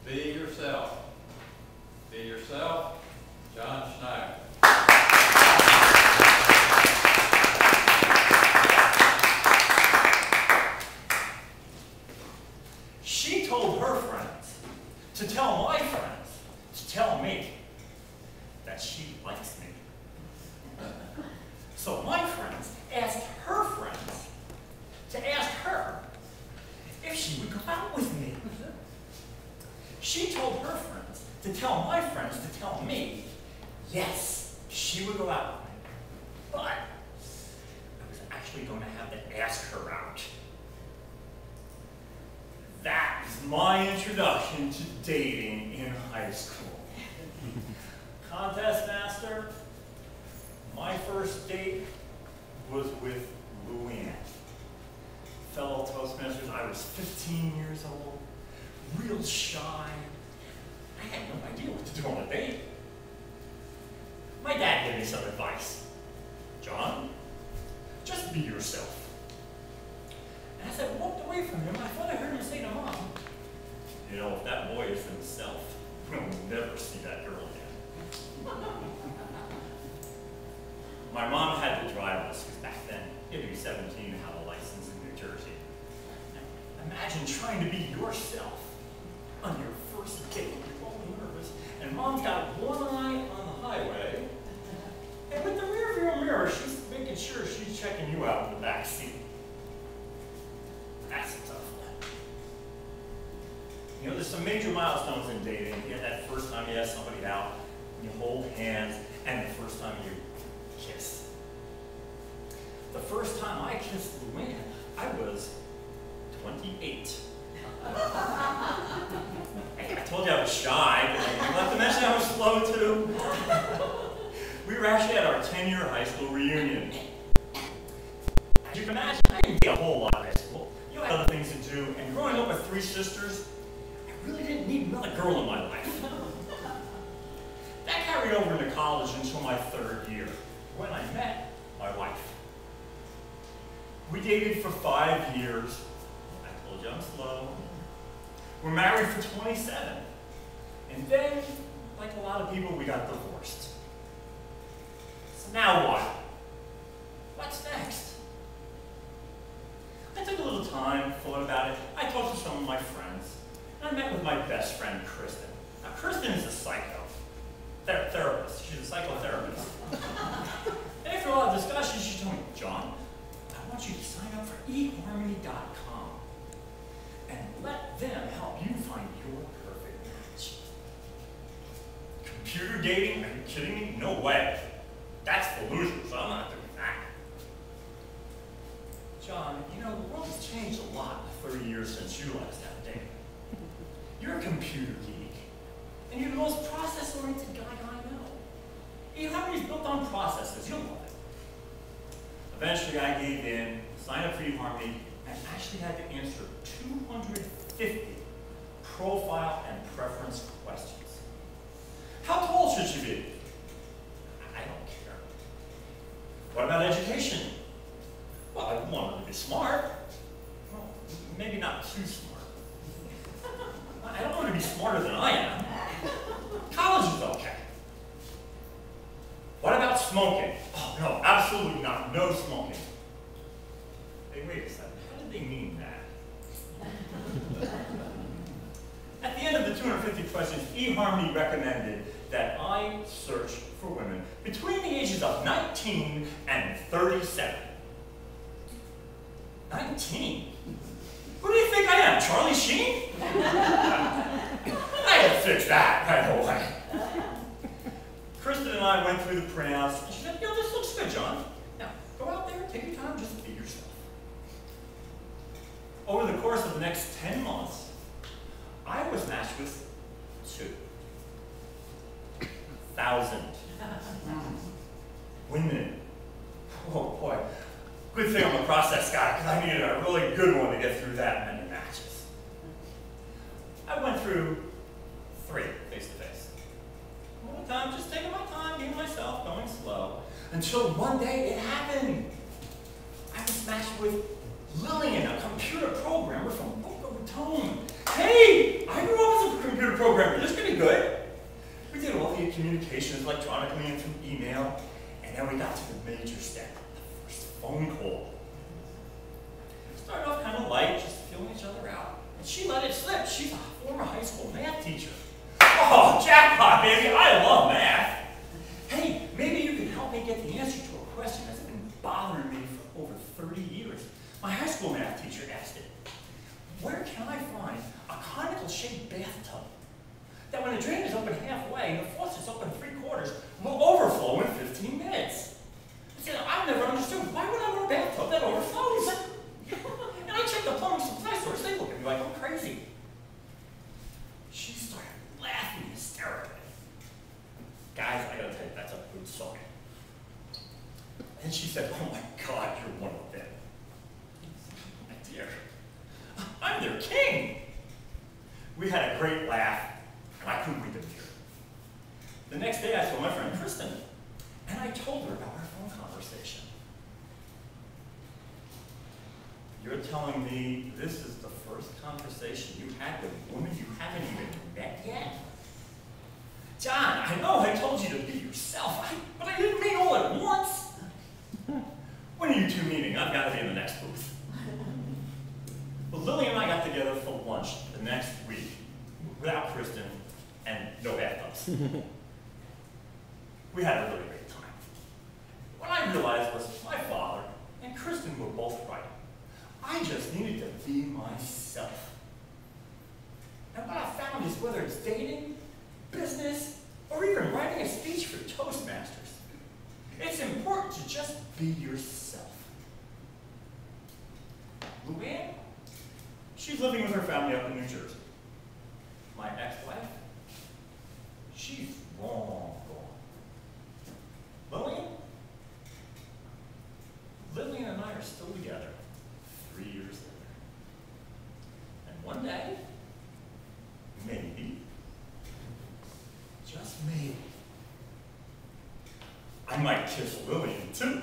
Be yourself. Be yourself, John Schneyer. She told her friends to tell my friends to tell me that she likes me. So my friends asked her friends to ask her if she would go out with me. She told her friends to tell my friends to tell me, yes, she would go out with me. But I was actually going to have to ask her out. That is my introduction to dating in high school. Contest master, my first date was with Louanne. Fellow Toastmasters, I was 15 years old, real shy. I had no idea what to do on a date. My dad gave me some advice. John, just be yourself. And as I walked away from him, I thought I heard him say to Mom, you know, if that boy is himself, we'll never see that girl again. My mom had to drive us, because back then, you had to be 17 to have a license in New Jersey. Imagine trying to be yourself on your first date. You're all nervous, and Mom's got one eye on the highway, and with the rearview mirror, she's making sure she's checking you out in the back seat. That's a tough one. You know, there's some major milestones in dating. You know, that first time you ask somebody out, you hold hands, and the first time you kiss. The first time I kissed Louanne, I was 28. Hey, I told you I was shy, but not to mention I was slow too. We were actually at our 10-year high school reunion. As you can imagine, I didn't get a whole lot in high school. You had other things to do, and growing up with 3 sisters, I really didn't need another girl in my life. That carried over into college until my 3rd year, when I met my wife. We dated for 5 years. I told you I'm slow. We're married for 27. And then, like a lot of people, we got divorced. So now what? What's next? I took a little time, thought about it. I talked to some of my friends. And I met with my best friend, Kristen. Now, Kristen is a therapist. She's a psychotherapist. And after a lot of discussion, she told me, John, I want you to sign up for eHarmony.com and let them help you find your perfect match. Computer dating? Are you kidding me? No way. That's delusional, so I'm not doing that. John, you know, the world has changed a lot in the 30 years since you last had a date. You're a computer geek, and you're the most process-oriented guy I know. eHarmony is built on processes. You'll love it. Eventually, I gave in, signed up for eHarmony, and actually had to answer 250 profile and preference questions. How tall should you be? I don't care. What about education? Well, I want her to be smart. Well, maybe not too smart. I don't want to be smarter than I am. College is okay. What about smoking? Oh, no, absolutely not. No smoking. Hey, wait a second. How did they mean that? At the end of the 250 questions, eHarmony recommended that I search for women between the ages of 19 and 37. 19? Who do you think I am, Charlie Sheen? I had to fix that right away. Kristen and I went through the printouts, and she said, yo, this looks good, John. Now, go out there, take your time, just be yourself. Over the course of the next 10 months, I was matched with 2,000 women. Oh boy. Good thing I'm a process guy, because I needed a really good one to get through that many matches. I went through 3 face-to-face. One time, just taking my time, being myself, going slow, until one day it happened. I was matched with Lillian, a computer programmer from Boca Raton. Hey, I grew up as a computer programmer. remember, this could be good. We did all the communications electronically and through email, and then we got to the major step, the first phone call. Started off kind of light, just feeling each other out. And she let it slip. She's a former high school math teacher. Oh, jackpot, baby, I love math. Hey, maybe you can help me get the answer to a question that's been bothering me for over 30 years. My high school math teacher asked it. Where can I find a conical-shaped bathtub that when the drain is open halfway and the faucet's open 3/4 will overflow in 15 minutes? I said, I've never understood. Why would I want a bathtub that overflows? And I checked the plumbing supply stores. They look at me like I'm crazy. She started laughing hysterically. Guys, I gotta tell you, that's a good song. And she said, oh my God, you're one of them. My dear, I'm their king. We had a great laugh, and I couldn't weep in tears. The next day, I saw my friend Kristen, and I told her about our phone conversation. You're telling me this is the first conversation you had with a woman you haven't even met yet? John, I know I told you to be yourself, but I didn't mean all at once. When are you two meeting? I've got to be in the next booth. Well, Lily and I got together for lunch the next week without Kristen and no bathtubs. We had a really great time. What I realized was my father and Kristen were both right. I just needed to be myself. And what I found is whether it's dating, business, or even writing a speech for Toastmasters, it's important to just be yourself. Luann, she's living with her family up in New Jersey. My ex-wife, she's long gone. Lillian and I are still together 3 years later. And one day, maybe, just maybe, I might kiss Lillian too.